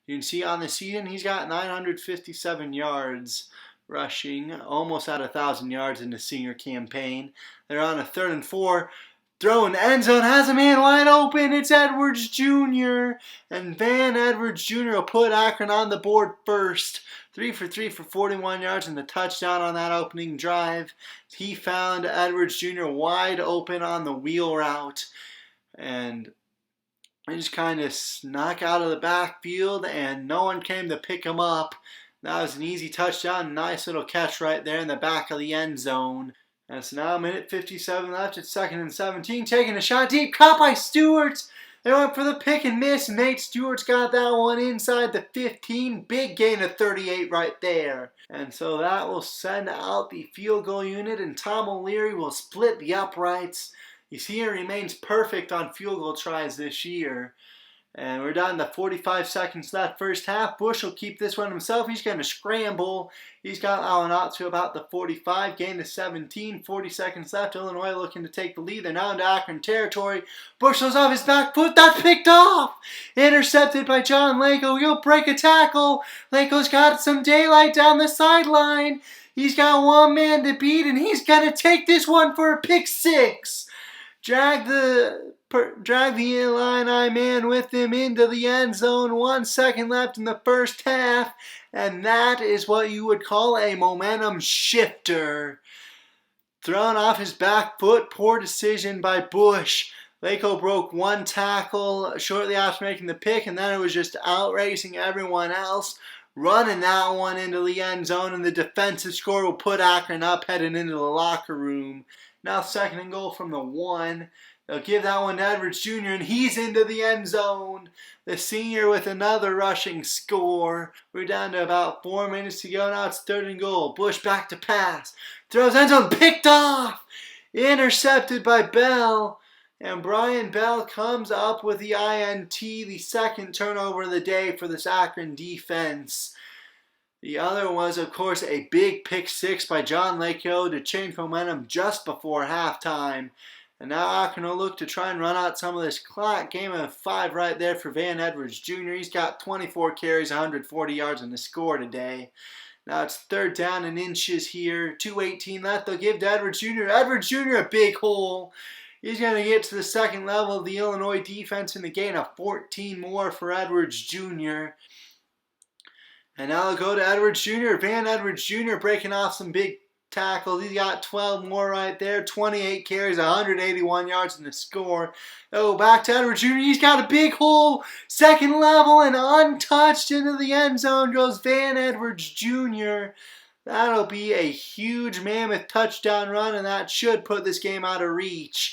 You can see on the season he's got 957 yards rushing, almost at 1,000 yards in the senior campaign. They're on a 3rd and 4. Throwing end zone, has a man wide open. It's Edwards Jr. And Van Edwards Jr. will put Akron on the board first. 3 for 3 for 41 yards and the touchdown on that opening drive. He found Edwards Jr. wide open on the wheel route. And he just kind of snuck out of the backfield and no one came to pick him up. That was an easy touchdown. Nice little catch right there in the back of the end zone. And so now, minute 57 left. It's 2nd and 17. Taking a shot deep. Caught by Stewart. They went for the pick and miss. Nate Stewart's got that one inside the 15. Big gain of 38 right there. And so that will send out the field goal unit. And Tom O'Leary will split the uprights. You see, he remains perfect on field goal tries this year. And we're down to 45 seconds left first half. Bush will keep this one himself. He's going to scramble. He's got that one out to about the 45. Gain to 17. 40 seconds left. Illinois looking to take the lead. They're now into Akron territory. Bush goes off his back foot. That's picked off. Intercepted by John Lako. He'll break a tackle. Lako's got some daylight down the sideline. He's got one man to beat, and he's going to take this one for a pick six. Drag the Illini man with him into the end zone. 1 second left in the first half. And that is what you would call a momentum shifter. Thrown off his back foot. Poor decision by Bush. Lako broke one tackle shortly after making the pick. And then it was just outracing everyone else. Running that one into the end zone. And the defensive score will put Akron up heading into the locker room. Now 2nd and goal from the 1. They'll give that one to Edwards Jr. and he's into the end zone. The senior with another rushing score. We're down to about 4 minutes to go. Now it's 3rd and goal. Bush back to pass. Throws end zone. Picked off. Intercepted by Bell. And Brian Bell comes up with the INT. The 2nd turnover of the day for this Akron defense. The other was, of course, a big pick six by John Lako to change momentum just before halftime. And now Akron will look to try and run out some of this clock. Game of 5 right there for Van Edwards Jr. He's got 24 carries, 140 yards in the score today. Now it's 3rd down and inches here. 2:18 left. They'll give to Edwards Jr. Edwards Jr. a big hole. He's going to get to the 2nd level of the Illinois defense in the gain of 14 more for Edwards Jr. And now they'll go to Edwards Jr. Van Edwards Jr. breaking off some big tackles. He's got 12 more right there. 28 carries, 181 yards in the score. Oh, back to Edwards Jr. He's got a big hole. 2nd level and untouched into the end zone goes Van Edwards Jr. That'll be a huge mammoth touchdown run, and that should put this game out of reach.